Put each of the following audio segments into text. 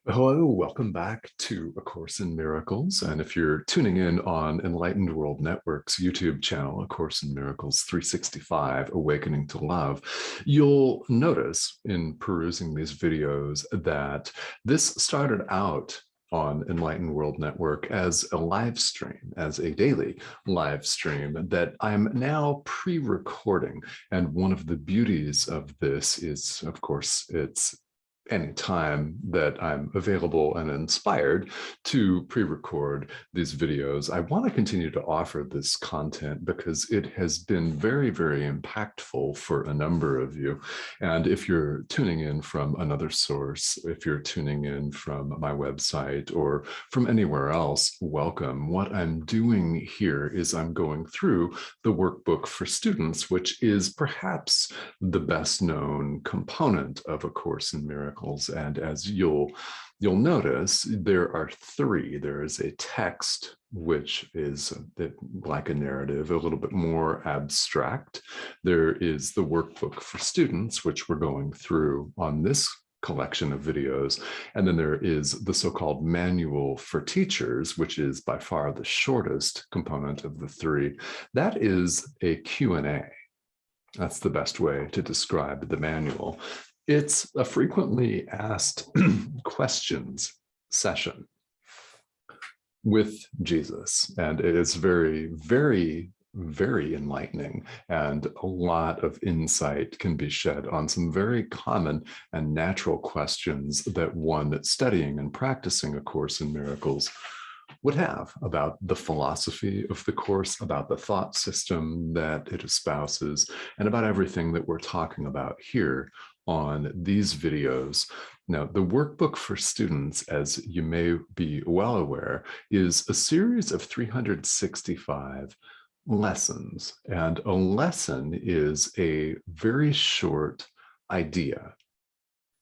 Hello, welcome back to A Course in Miracles. And if you're tuning in on Enlightened World Network's YouTube channel, A Course in Miracles 365, Awakening to Love, you'll notice in perusing these videos that this started out on Enlightened World Network as a live stream, as a daily live stream that I'm now pre-recording. And one of the beauties of this is, of course, it's anytime that I'm available and inspired to pre-record these videos. I want to continue to offer this content because it has been very, very impactful for a number of you. And if you're tuning in from another source, if you're tuning in from my website or from anywhere else, welcome. What I'm doing here is I'm going through the workbook for students, which is perhaps the best known component of A Course in Miracles. And as you'll notice, there are three. There is a text, which is like a narrative, a little bit more abstract. There is the workbook for students, which we're going through on this collection of videos. And then there is the so-called manual for teachers, which is by far the shortest component of the three. That is a Q&A. That's the best way to describe the manual. It's a frequently asked questions session with Jesus, and it is very, very, very enlightening, and a lot of insight can be shed on some very common and natural questions that one studying and practicing A Course in Miracles would have about the philosophy of the Course, about the thought system that it espouses, and about everything that we're talking about here on these videos. Now, the workbook for students, as you may be well aware, is a series of 365 lessons, and a lesson is a very short idea.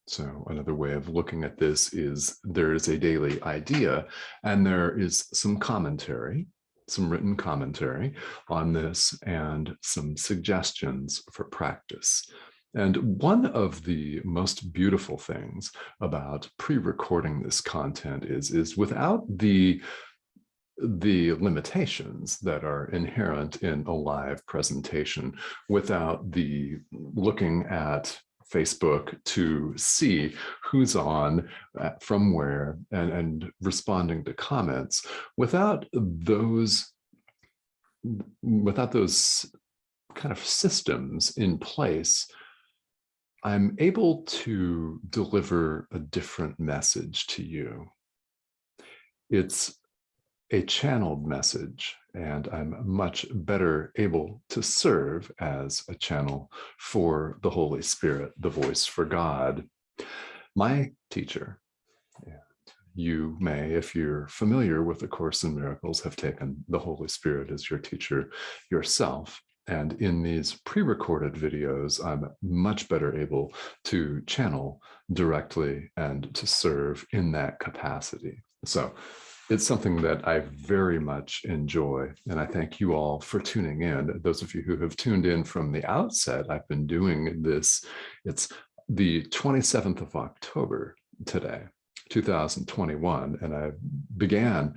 So another way of looking at this is there is a daily idea and there is some commentary, some written commentary on this and some suggestions for practice. And one of the most beautiful things about pre-recording this content is without the limitations that are inherent in a live presentation, without the looking at Facebook to see who's on, from where, and responding to comments, without those kind of systems in place, I'm able to deliver a different message to you. It's a channeled message, and I'm much better able to serve as a channel for the Holy Spirit, the voice for God. My teacher, and you may, if you're familiar with A Course in Miracles, have taken the Holy Spirit as your teacher yourself. And in these pre-recorded videos, I'm much better able to channel directly and to serve in that capacity. So it's something that I very much enjoy, and I thank you all for tuning in. Those of you who have tuned in from the outset, I've been doing this. It's the 27th of October today, 2021, and I began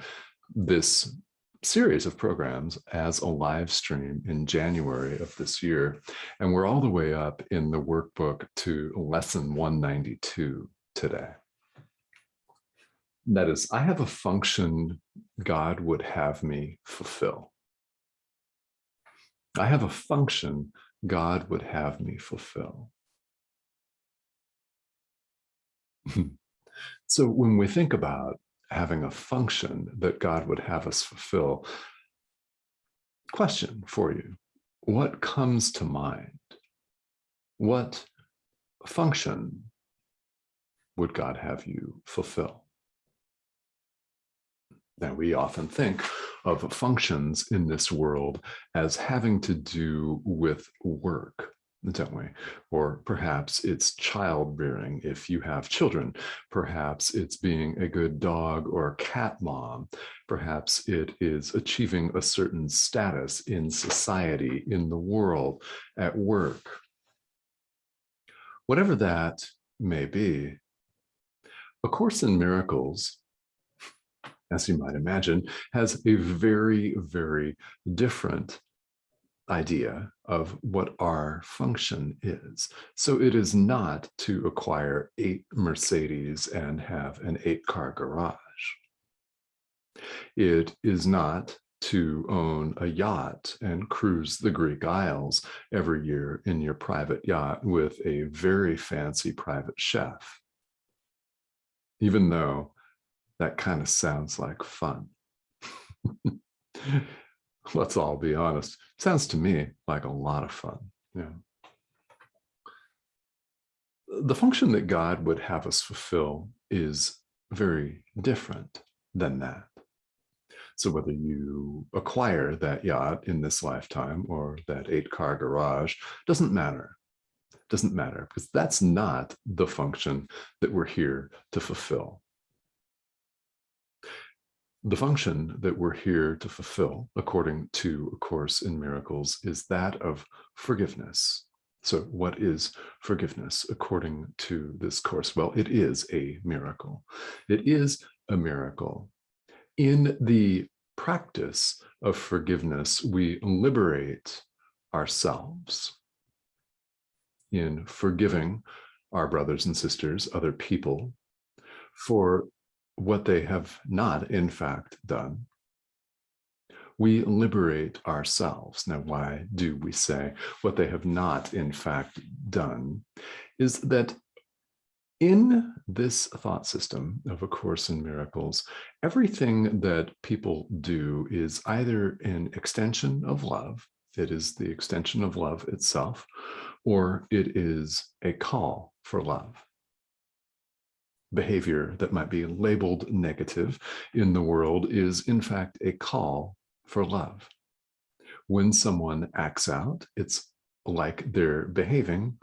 this series of programs as a live stream in January of this year. And we're all the way up in the workbook to lesson 192 today. That is, I have a function God would have me fulfill. I have a function God would have me fulfill. So when we think about having a function that God would have us fulfill, question for you, what comes to mind? What function would God have you fulfill? Now, we often think of functions in this world as having to do with work, don't we? Or perhaps it's child rearing if you have children. Perhaps it's being a good dog or cat mom. Perhaps it is achieving a certain status in society, in the world, at work. Whatever that may be, A Course in Miracles, as you might imagine, has a very, very different idea of what our function is. So it is not to acquire 8 Mercedes and have an 8-car garage. It is not to own a yacht and cruise the Greek Isles every year in your private yacht with a very fancy private chef, even though that kind of sounds like fun. Let's all be honest. Sounds to me like a lot of fun. Yeah. The function that God would have us fulfill is very different than that. So whether you acquire that yacht in this lifetime or that 8-car garage doesn't matter. Doesn't matter, because that's not the function that we're here to fulfill. The function that we're here to fulfill, according to A Course in Miracles, is that of forgiveness. So what is forgiveness according to this course? Well, it is a miracle. It is a miracle. In the practice of forgiveness, we liberate ourselves. In forgiving our brothers and sisters, other people, for what they have not, in fact, done, we liberate ourselves. Now, why do we say what they have not, in fact, done? Is that in this thought system of A Course in Miracles, everything that people do is either an extension of love, it is the extension of love itself, or it is a call for love. Behavior that might be labeled negative in the world is, in fact, a call for love. When someone acts out, it's like they're behaving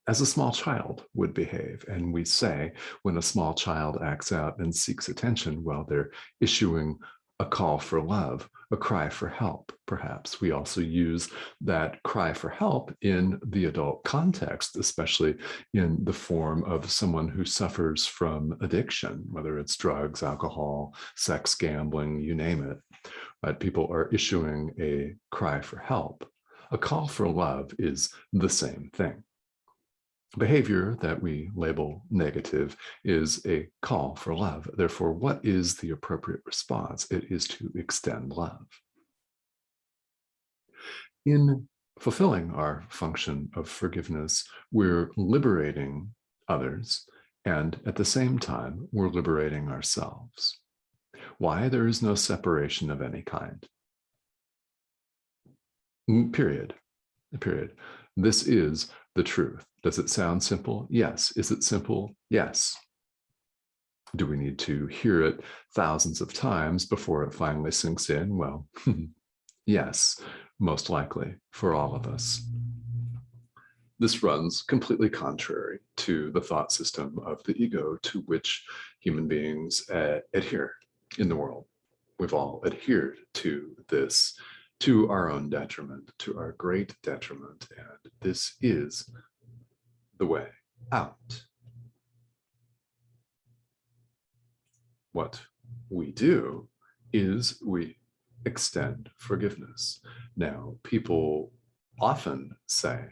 as a small child would behave. And we say when a small child acts out and seeks attention, well, they're issuing a call for love, a cry for help, perhaps. We also use that cry for help in the adult context, especially in the form of someone who suffers from addiction, whether it's drugs, alcohol, sex, gambling, you name it. But people are issuing a cry for help. A call for love is the same thing. Behavior that we label negative is a call for love. Therefore, what is the appropriate response? It is to extend love. In fulfilling our function of forgiveness, we're liberating others, and at the same time, we're liberating ourselves. Why? There is no separation of any kind. Period. Period. This is the truth. Does it sound simple? Yes. Is it simple? Yes. Do we need to hear it thousands of times before it finally sinks in? Well, yes, most likely for all of us. This runs completely contrary to the thought system of the ego to which human beings adhere in the world. We've all adhered to this to our own detriment, to our great detriment, and this is the way out. What we do is we extend forgiveness. Now, people often say,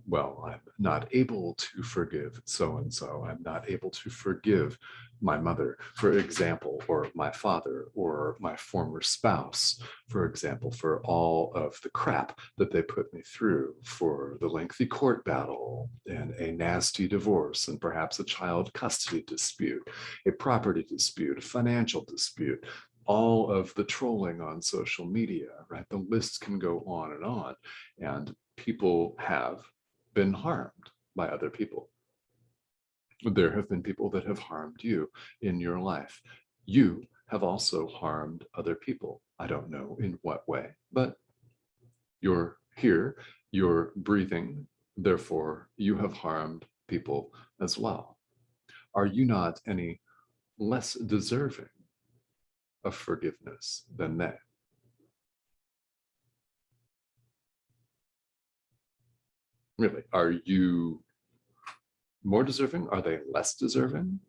well, I'm not able to forgive so-and-so. I'm not able to forgive my mother, for example, or my father, or my former spouse, for example, for all of the crap that they put me through, for the lengthy court battle and a nasty divorce and perhaps a child custody dispute, a property dispute, a financial dispute, all of the trolling on social media, right? The list can go on, and people have been harmed by other people. There have been people that have harmed you in your life. You have also harmed other people. I don't know in what way, but you're here, you're breathing, therefore you have harmed people as well. Are you not any less deserving of forgiveness than they? Really, are you more deserving? Are they less deserving?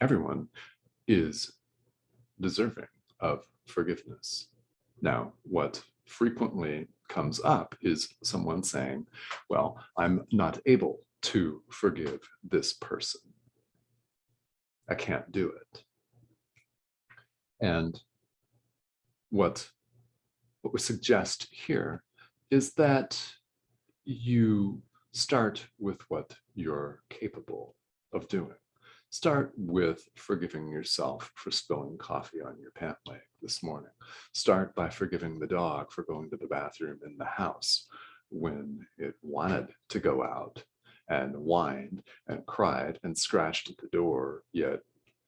Everyone is deserving of forgiveness. Now, what frequently comes up is someone saying, well, I'm not able to forgive this person. I can't do it. And what we suggest here is that you start with what you're capable of doing. Start with forgiving yourself for spilling coffee on your pant leg this morning. Start by forgiving the dog for going to the bathroom in the house when it wanted to go out and whined and cried and scratched at the door, yet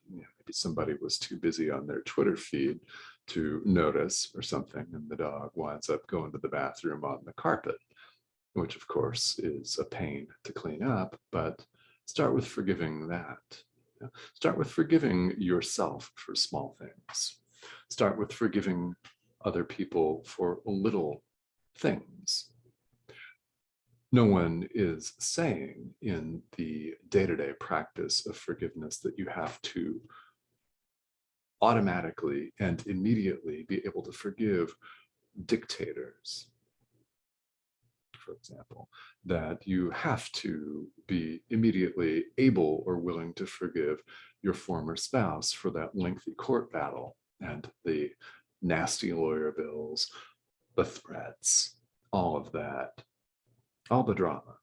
maybe somebody was too busy on their Twitter feed to notice or something, and the dog winds up going to the bathroom on the carpet, which of course is a pain to clean up, but start with forgiving that. Start with forgiving yourself for small things. Start with forgiving other people for little things. No one is saying in the day-to-day practice of forgiveness that you have to automatically and immediately be able to forgive dictators, for example, that you have to be immediately able or willing to forgive your former spouse for that lengthy court battle and the nasty lawyer bills, the threats, all of that, all the drama.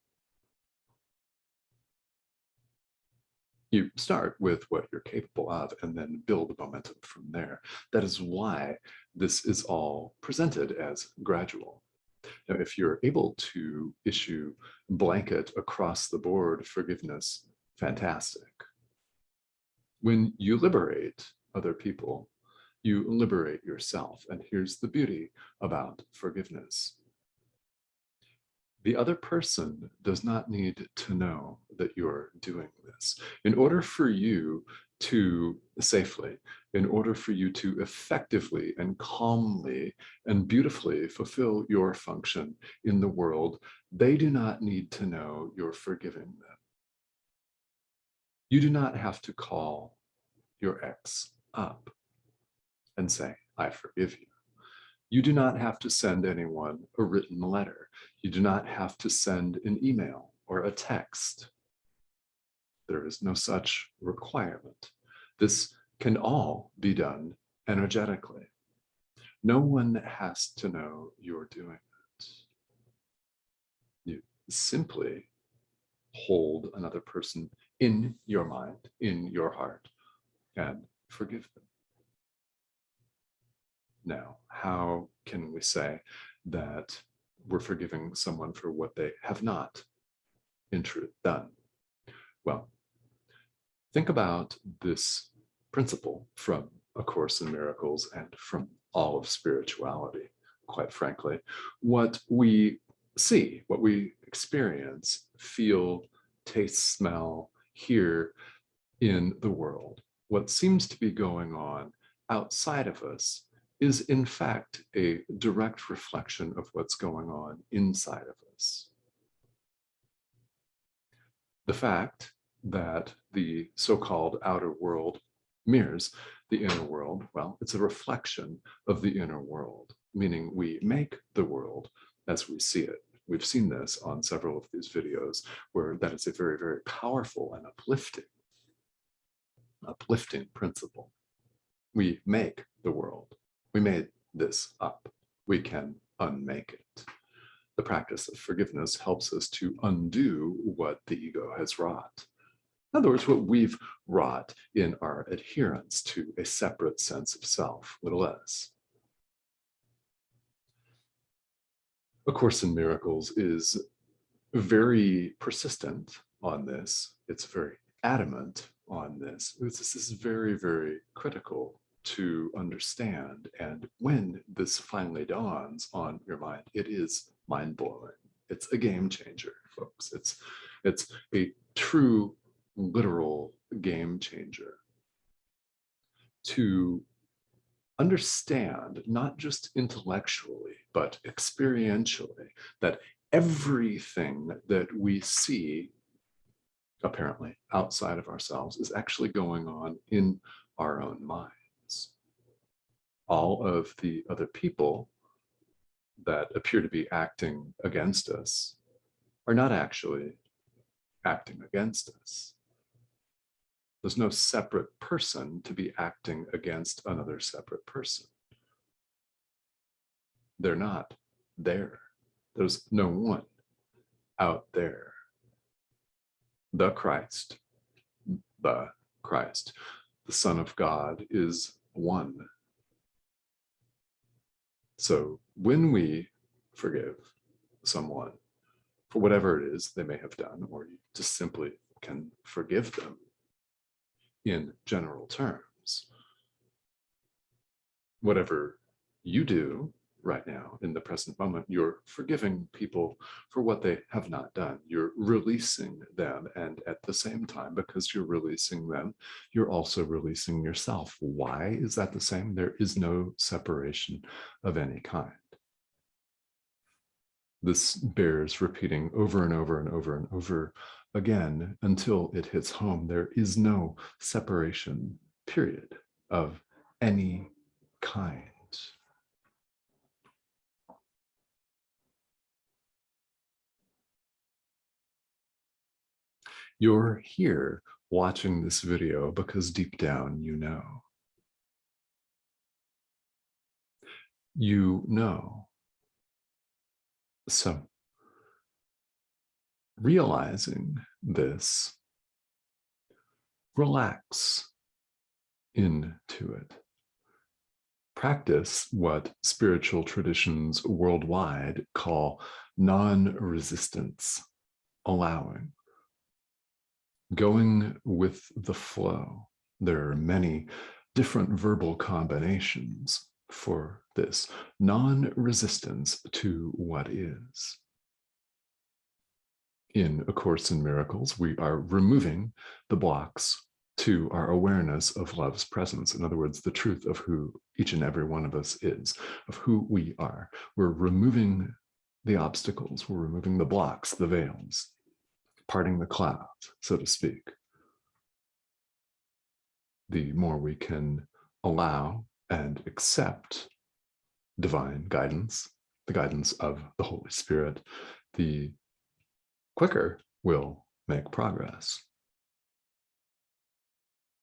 You start with what you're capable of and then build momentum from there. That is why this is all presented as gradual. Now, if you're able to issue blanket across the board forgiveness, fantastic. When you liberate other people, you liberate yourself. And here's the beauty about forgiveness. The other person does not need to know that you're doing this. In order for you to safely, in order for you to effectively and calmly and beautifully fulfill your function in the world, they do not need to know you're forgiving them. You do not have to call your ex up and say, I forgive you. You do not have to send anyone a written letter. You do not have to send an email or a text. There is no such requirement. This can all be done energetically. No one has to know you're doing it. You simply hold another person in your mind, in your heart, and forgive them. Now, how can we say that we're forgiving someone for what they have not, in truth, done? Well, think about this principle from A Course in Miracles and from all of spirituality, quite frankly. What we see, what we experience, feel, taste, smell, hear in the world, what seems to be going on outside of us is in fact a direct reflection of what's going on inside of us. The fact that the so-called outer world mirrors the inner world, well, it's a reflection of the inner world, meaning we make the world as we see it. We've seen this on several of these videos where that is a very, very powerful and uplifting principle. We make the world. We made this up. We can unmake it. The practice of forgiveness helps us to undo what the ego has wrought. In other words, what we've wrought in our adherence to a separate sense of self, little s. A Course in Miracles is very persistent on this. It's very adamant on this. This is very, very critical to understand. And when this finally dawns on your mind, it is mind-blowing. It's a game changer, folks. It's a true, literal game changer. To understand, not just intellectually, but experientially, that everything that we see apparently outside of ourselves, is actually going on in our own minds. All of the other people that appear to be acting against us are not actually acting against us. There's no separate person to be acting against another separate person. They're not there. There's no one out there. The Christ, the Son of God, is one. So when we forgive someone for whatever it is they may have done, or you just simply can forgive them in general terms, whatever you do right now in the present moment, you're forgiving people for what they have not done. You're releasing them. And at the same time, because you're releasing them, you're also releasing yourself. Why is that the same? There is no separation of any kind. This bears repeating over and over and over and over again until it hits home. There is no separation, period, of any kind. You're here watching this video because deep down you know. You know. So, realizing this, relax into it. Practice what spiritual traditions worldwide call non-resistance, allowing, going with the flow. There are many different verbal combinations for this. Non-resistance to what is. In A Course in Miracles, we are removing the blocks to our awareness of love's presence. In other words, the truth of who each and every one of us is, of who we are. We're removing the obstacles, we're removing the blocks, the veils, parting the clouds, so to speak. The more we can allow and accept divine guidance, the guidance of the Holy Spirit, the quicker we'll make progress.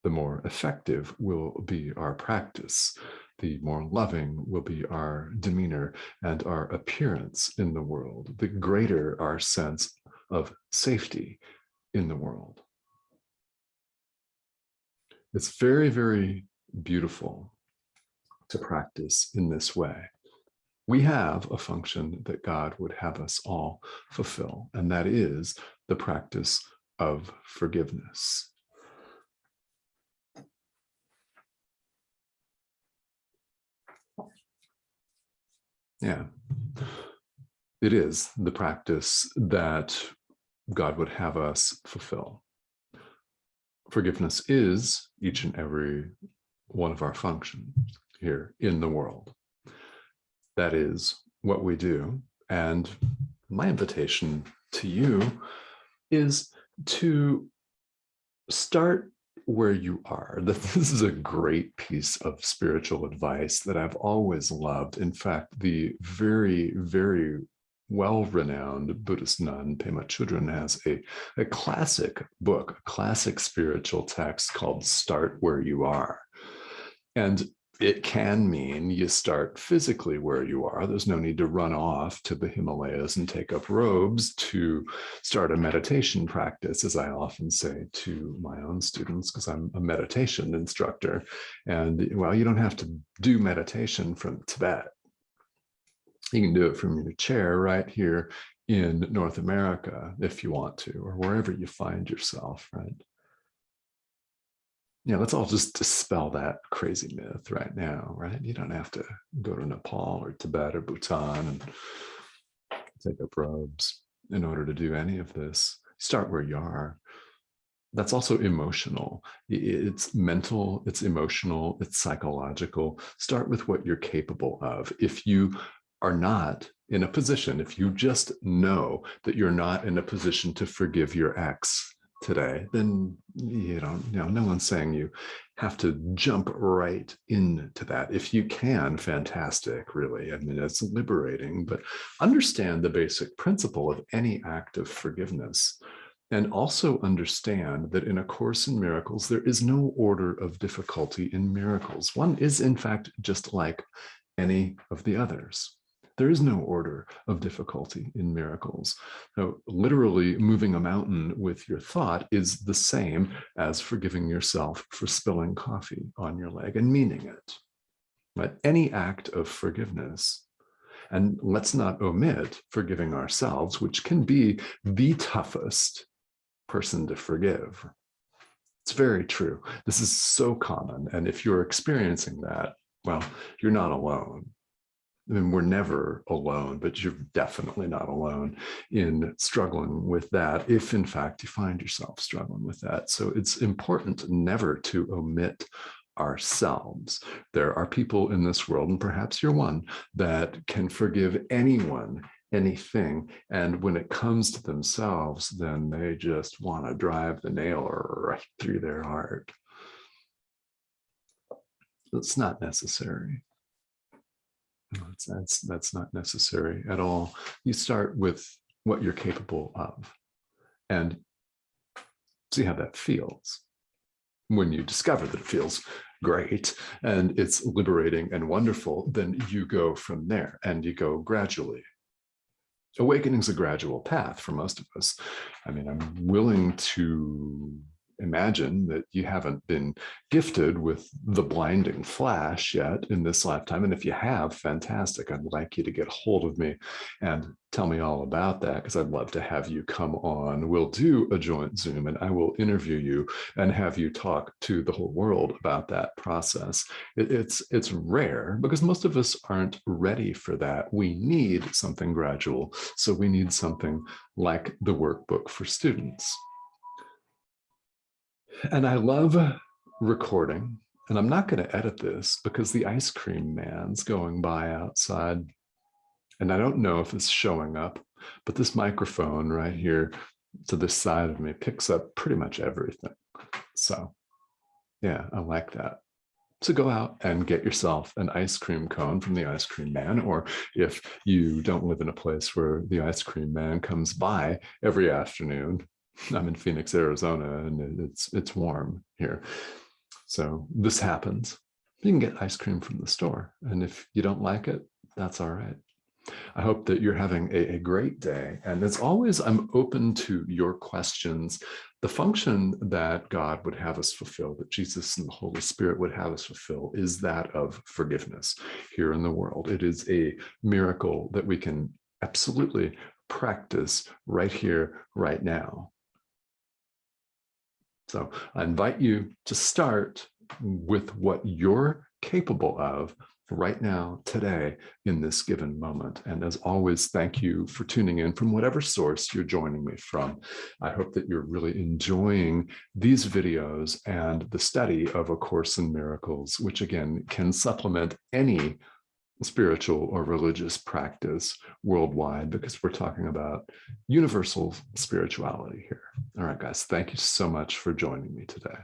The more effective will be our practice, the more loving will be our demeanor and our appearance in the world, the greater our sense of safety in the world. It's very, very beautiful to practice in this way. We have a function that God would have us all fulfill, and that is the practice of forgiveness. Yeah, it is the practice that God would have us fulfill. Forgiveness is each and every one of our functions here in the world. That is what we do. And my invitation to you is to start where you are. This is a great piece of spiritual advice that I've always loved. In fact, the very, very well-renowned Buddhist nun, Pema Chodron, has a classic book, a classic spiritual text called Start Where You Are. And it can mean you start physically where you are. There's no need to run off to the Himalayas and take up robes to start a meditation practice, as I often say to my own students, because I'm a meditation instructor. And well, you don't have to do meditation from Tibet. You can do it from your chair right here in North America if you want to, or wherever you find yourself, right? Yeah, let's all just dispel that crazy myth right now, right? You don't have to go to Nepal or Tibet or Bhutan and take up robes in order to do any of this. Start where you are. That's also emotional. It's mental, it's emotional, it's psychological. Start with what you're capable of. If you are not in a position, if you just know that you're not in a position to forgive your ex today, then no one's saying you have to jump right into that. If you can, fantastic, really. I mean, it's liberating, but understand the basic principle of any act of forgiveness. And also understand that in A Course in Miracles, there is no order of difficulty in miracles. One is, in fact, just like any of the others. There is no order of difficulty in miracles. So literally moving a mountain with your thought is the same as forgiving yourself for spilling coffee on your leg and meaning it. But any act of forgiveness, and let's not omit forgiving ourselves, which can be the toughest person to forgive. It's very true. This is so common. And if you're experiencing that, well, you're not alone. I mean, we're never alone, but you're definitely not alone in struggling with that, if in fact you find yourself struggling with that. So it's important never to omit ourselves. There are people in this world, and perhaps you're one, that can forgive anyone, anything. And when it comes to themselves, then they just want to drive the nail right through their heart. It's not necessary. That's not necessary at all. You start with what you're capable of and see how that feels. When you discover that it feels great and it's liberating and wonderful, then you go from there and you go gradually. Awakening is a gradual path for most of us. I mean, I'm willing to imagine that you haven't been gifted with the blinding flash yet in this lifetime. And if you have, fantastic. I'd like you to get a hold of me and tell me all about that, because I'd love to have you come on. We'll do a joint Zoom and I will interview you and have you talk to the whole world about that process. It's rare because most of us aren't ready for that. We need something gradual. So we need something like the workbook for students. And I love recording, and I'm not going to edit this because the ice cream man's going by outside. And I don't know if it's showing up, but this microphone right here to this side of me picks up pretty much everything. So yeah, I like that. So go out and get yourself an ice cream cone from the ice cream man, or if you don't live in a place where the ice cream man comes by every afternoon, I'm in Phoenix, Arizona, and it's warm here. So this happens. You can get ice cream from the store. And if you don't like it, that's all right. I hope that you're having a great day. And as always, I'm open to your questions. The function that God would have us fulfill, that Jesus and the Holy Spirit would have us fulfill, is that of forgiveness here in the world. It is a miracle that we can absolutely practice right here, right now. So I invite you to start with what you're capable of right now, today, in this given moment. And as always, thank you for tuning in from whatever source you're joining me from. I hope that you're really enjoying these videos and the study of A Course in Miracles, which again can supplement any spiritual or religious practice worldwide, because we're talking about universal spirituality here. All right, guys, thank you so much for joining me today.